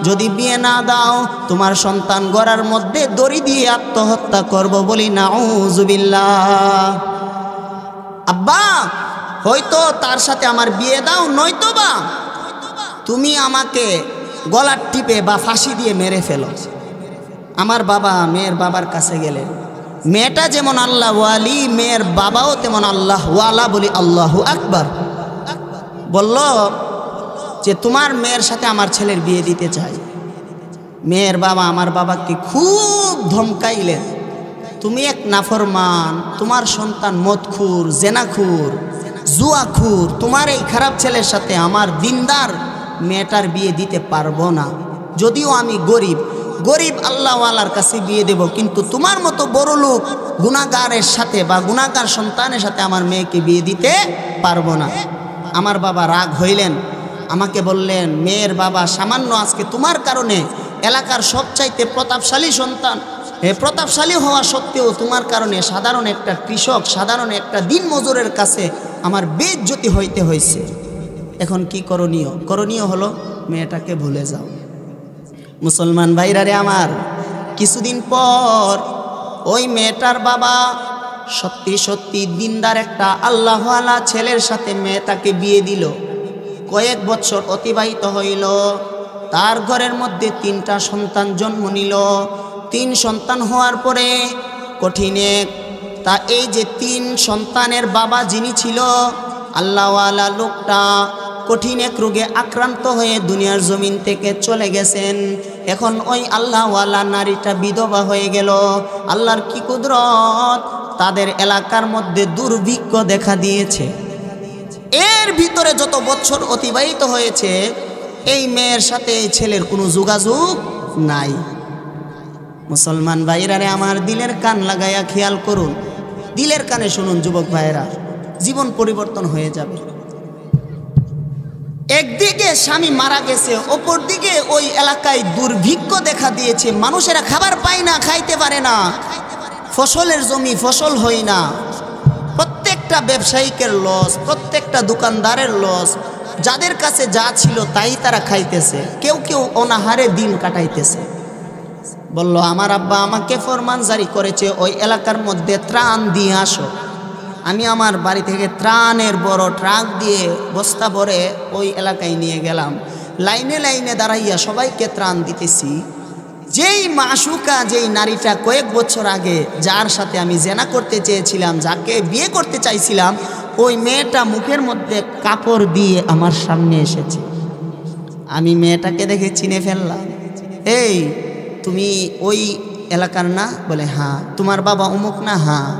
যদি বিয়ে না দাও তোমার সন্তান গড়ার মধ্যে দড়ি দিয়ে আত্মহত্যা করব বলি নাউজুবিল্লাহ। আব্বা, হয়তো তার সাথে আমার বিয়ে দাও, নয়তো বা তুমি আমাকে গলার টিপে বা ফাঁসি দিয়ে মেরে ফেলো। আমার বাবা মেয়ের বাবার কাছে গেলেন। মেয়েটা যেমন আল্লাহ ওয়ালি, মেয়ের বাবাও তেমন আল্লাহ ওয়ালা বলি আল্লাহু আকবার। বলল, যে তোমার মেয়ের সাথে আমার ছেলের বিয়ে দিতে চাই। মেয়ের বাবা আমার বাবাকে খুব ধমকাইলেন, তুমি এক নাফরমান, তোমার সন্তান মদখুর, জেনাখুর, জুয়াখুর, তোমার এই খারাপ ছেলের সাথে আমার দিনদার মেয়েটার বিয়ে দিতে পারবো না। যদিও আমি গরিব আল্লাহওয়ালার কাছে বিয়ে দেব, কিন্তু তোমার মতো বড় লোক গুনাহগারের সাথে বা গুনাহগার সন্তানের সাথে আমার মেয়েকে বিয়ে দিতে পারবো না। আমার বাবা রাগ হইলেন, আমাকে বললেন, মেয়ের বাবা সামান্য আজকে তোমার কারণে এলাকার সবচাইতে প্রতাপশালী সন্তান, প্রতাপশালী হওয়া সত্ত্বেও তোমার কারণে সাধারণ একটা কৃষক, সাধারণ একটা দিন মজুরের কাছে আমার বেইজ্জতি হইতে হয়েছে। এখন কি করণীয়? করণীয় হলো মেয়েটাকে ভুলে যাও। মুসলমান ভাইরা রে আমার, কিছুদিন পর ওই মেয়েটার বাবা সত্যি সত্যি দিনদার একটা আল্লাহওয়ালা ছেলের সাথে মেয়েটাকে বিয়ে দিল। কয়েক বছর অতিবাহিত হইল, তার ঘরের মধ্যে 3টা সন্তান জন্ম নিল। 3 সন্তান হওয়ার পরে কঠিনে তা এই যে 3 সন্তানের বাবা যিনি ছিল আল্লাহওয়ালা লোকটা কঠিন এক রোগে আক্রান্ত হয়ে দুনিয়ার জমিন থেকে চলে গেছেন। এখন ওই আল্লাহওয়ালা নারীটা বিধবা হয়ে গেল। আল্লাহর কি কুদরত, তাদের এলাকার মধ্যে দুর্ভিক্ষ দেখা দিয়েছে। এর ভিতরে যত বছর অতিবাহিত হয়েছে এই মেয়ের সাথে এই ছেলের কোনো যোগাযোগ নাই। মুসলমান ভাইরা রে আমার, দিলের কান লাগাইয়া খেয়াল করুন, দিলের কানে শুনুন যুবক ভাইরা, জীবন পরিবর্তন হয়ে যাবে। একদিকে স্বামী মারা গেছে, অপর দিকে ওই এলাকায় দুর্ভিক্ষ দেখা দিয়েছে। মানুষেরা খাবার পায় না, খাইতে পারে না, ফসলের জমি ফসল হয় না, প্রত্যেকটা ব্যবসায়িকের লস, প্রত্যেকটা দোকানদারের লস, যাদের কাছে যা ছিল তাই তারা খাইতেছে, কেউ কেউ অনাহারে দিন কাটাইতেছে। বলল, আমার আব্বা আমাকে ফরমান জারি করেছে ওই এলাকার মধ্যে ত্রাণ দিয়ে আসো। আমি আমার বাড়ি থেকে ত্রাণের বড় ট্রাক দিয়ে বস্তা ভরে ওই এলাকায় নিয়ে গেলাম। লাইনে লাইনে দাঁড়াইয়া সবাইকে ত্রাণ দিতেছি। যেই মাসুকা, যেই নারীটা কয়েক বছর আগে যার সাথে আমি জেনা করতে চেয়েছিলাম, যাকে বিয়ে করতে চাইছিলাম, ওই মেয়েটা মুখের মধ্যে কাপড় দিয়ে আমার সামনে এসেছে। আমি মেয়েটাকে দেখে চিনে ফেললাম। এই তুমি ওই এলাকার না? বলে হ্যাঁ। তোমার বাবা অমুক না? হ্যাঁ।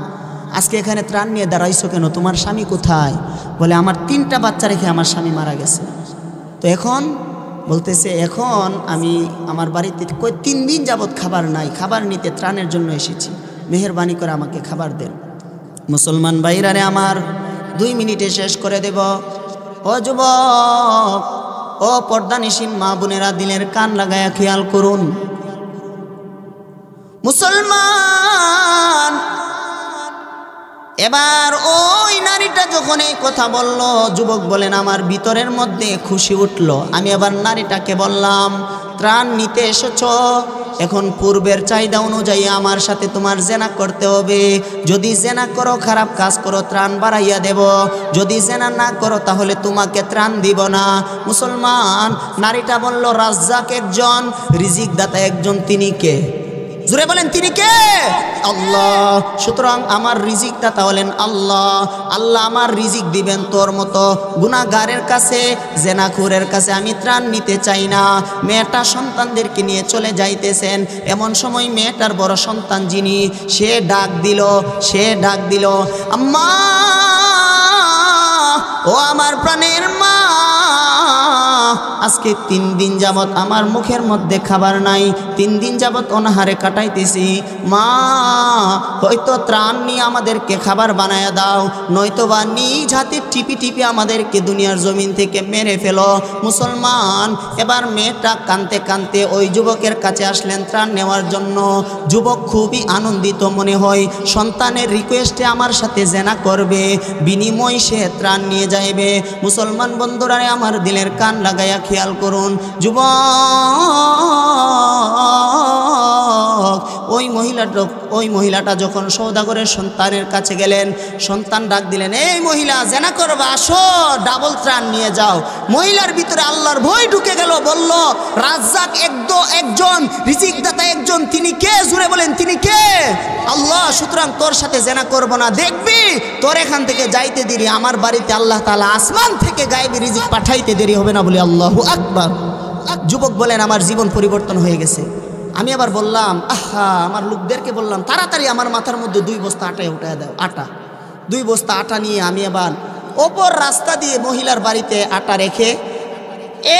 আজকে এখানে ত্রাণ নিয়ে দাঁড়াইছো কেন? তোমার স্বামী কোথায়? বলে আমার 3টা বাচ্চা রেখে আমার স্বামী মারা গেছে। তো এখন বলতেছে, এখন আমি আমার বাড়িতে 3 দিন যাবৎ খাবার নাই, খাবার নিতে ত্রাণের জন্য এসেছি, মেহেরবানি করে আমাকে খাবার দেন। মুসলমান ভাইরা রে আমার, 2 মিনিটে শেষ করে দেব। ও যুবক, ও পর্দানিসীন মা বোনেরা, দিলের কান লাগায়া খেয়াল করুন। মুসলমান, এবার ওই নারীটা যখন এই কথা বলল, যুবক বলেন আমার ভিতরের মধ্যে খুশি উঠল। আমি আবার নারীটাকে বললাম, ত্রাণ নিতে এসেছ, এখন পূর্বের চাহিদা অনুযায়ী আমার সাথে তোমার জেনা করতে হবে। যদি জেনা করো, খারাপ কাজ করো, ত্রাণ বাড়াইয়া দেব। যদি জেনা না করো তাহলে তোমাকে ত্রাণ দিব না। মুসলমান, নারীটা বলল, রাজ্জাক একজন, রিজিক দাতা একজন, তিনি কে? জোরে বলেন, তিনি কে? আল্লাহ। সুতরাং আমার রিজিক দাতা হলেন আল্লাহ। আল্লাহ আমার রিজিক দিবেন। তোর মতো গুনাহগারের কাছে, জেনাখুরের কাছে আমি ত্রাণ নিতে চাই না। মেয়েটা সন্তানদেরকে নিয়ে চলে যাইতেছেন। এমন সময় মেয়েটার বড় সন্তান যিনি, সে ডাক দিল, আম্মা, ও আমার প্রাণের মা, আজকে 3 দিন যাবৎ আমার মুখের মধ্যে খাবার নাই, 3 দিন যাবৎ অনাহারে কাটাইতেছি। মা, হয়তো ত্রাণ নিয়ে আমাদেরকে খাবার বানায়া দাও, নয়তোবা নিজ হাতে টিপি টিপি আমাদেরকে দুনিয়ার জমিন থেকে মেরে ফেলো। মুসলমান, এবার মেয়েটা কাঁদতে কাঁদতে ওই যুবকের কাছে আসলেন ত্রাণ নেওয়ার জন্য। যুবক খুবই আনন্দিত, মনে হয় সন্তানের রিকোয়েস্টে আমার সাথে জেনা করবে, বিনিময় সে ত্রাণ নিয়ে যাইবে। মুসলমান বন্ধুরা, আমার দিলের কান লাগাইয়া খেয়াল করুন। যুবক, ওই মহিলাটা যখন সওদাগরের সন্তানের কাছে গেলেন, সন্তান ডাক দিলেন, এই মহিলা জেনা করবা, আসো ডাবল ত্রাণ নিয়ে যাও। মহিলার ভিতরে আল্লাহর ভয় ঢুকে গেল, বলল রাজ্জাক একজন, রিজিকদাতা একজন, তিনি কে? জুড়ে বলেন তিনি কে? আল্লাহ। সুতরাং তোর সাথে জেনা করব না, দেখবি তোর এখান থেকে যাইতে দেরি, আমার বাড়িতে আল্লাহ তাআলা আসমান থেকে গায়েবী রিজিক পাঠাইতে দেরি হবে না। বলি আল্লাহু আকবার। যুবক বলেন আমার জীবন পরিবর্তন হয়ে গেছে। আমি আবার বললাম, আমার লোকদেরকে বললাম তাড়াতাড়ি আমার মাথার মধ্যে 2 বস্তা আটায় উঠায় দাও, আটা। 2 বস্তা আটা নিয়ে আমি আবার ওপর রাস্তা দিয়ে মহিলার বাড়িতে আটা রেখে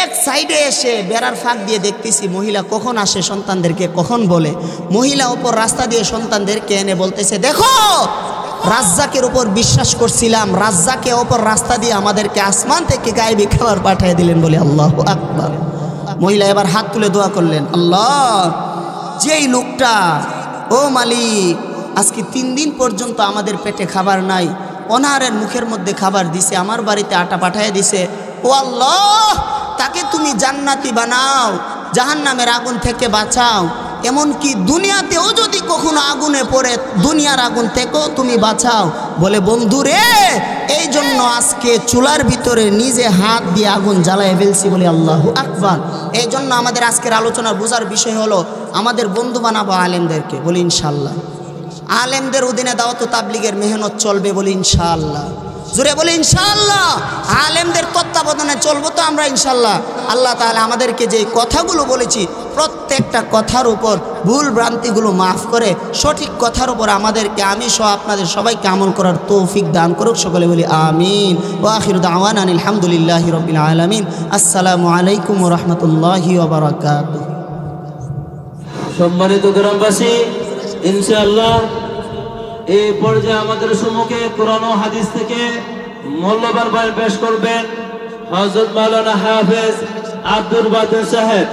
এক সাইডে এসে বেড়ার ফাঁক দিয়ে দেখতেছি মহিলা কখন আসে, সন্তানদেরকে কখন বলে। মহিলা ওপর রাস্তা দিয়ে সন্তানদেরকে এনে বলতেছে, দেখো রাজ্জাকের উপর বিশ্বাস করছিলাম, রাজ্জাকে ওপর রাস্তা দিয়ে আমাদেরকে আসমান থেকে গায়েবী খাবার পাঠিয়ে দিলেন। বলে আল্লাহু আকবার। মহিলা এবার হাত তুলে দোয়া করলেন, আল্লাহ, যেই লোকটা, ও মালিক, আজকে 3 দিন পর্যন্ত আমাদের পেটে খাবার নাই, অনাহারের মুখের মধ্যে খাবার দিছে, আমার বাড়িতে আটা পাঠিয়ে দিছে, ও আল্লাহ, তাকে তুমি জান্নাতি বানাও, জাহান্নামের আগুন থেকে বাঁচাও, এমনকি দুনিয়াতেও যদি কখনো আগুনে পড়ে দুনিয়ার আগুন থেকেও তুমি বাঁচাও। বলে বন্ধু রে, এই জন্য আজকে চুলার ভিতরে নিজে হাত দিয়ে আগুন জ্বালায় ফেলছি। বলে আল্লাহু আকবার। এই জন্য আমাদের আজকের আলোচনার বোঝার বিষয় হলো আমাদের বন্ধু বানাবো আলেমদেরকে। বলি ইনশাআল্লাহ। আলেমদের অধীনে দাওয়াত ও তাবলীগের মেহনত চলবে। বলি ইনশাআল্লাহ। জোরে বলি ইনশাআল্লাহ। আলেমদের তত্ত্বাবধানে চলবো তো আমরা ইনশাআল্লাহ। আল্লাহ তাআলা আমাদেরকে যে কথাগুলো বলেছি প্রত্যেকটা কথার উপর ভুল ভ্রান্তিগুলো মাফ করে সঠিক কথার উপর আমাদেরকে, আমি সহ আপনাদের সবাইকে আমল করার তৌফিক দান করুক। সকলে বলি আমিন। ওয়া আখিরু দাওয়ানা আলহামদুলিল্লাহি রাব্বিল আলামিন। আসসালামু আলাইকুম ওয়া রাহমাতুল্লাহি ওয়া বারাকাতুহু।
সম্মানিত গ্রামবাসী, ইনশাআল্লাহ এই পর্যায়ে আমাদের সম্মুখে কোরআন ও হাদিস থেকে মূল্যবান বয়ান পেশ করবেন হযরত মাওলানা হাফেজ আব্দুল বাদর সাহেব।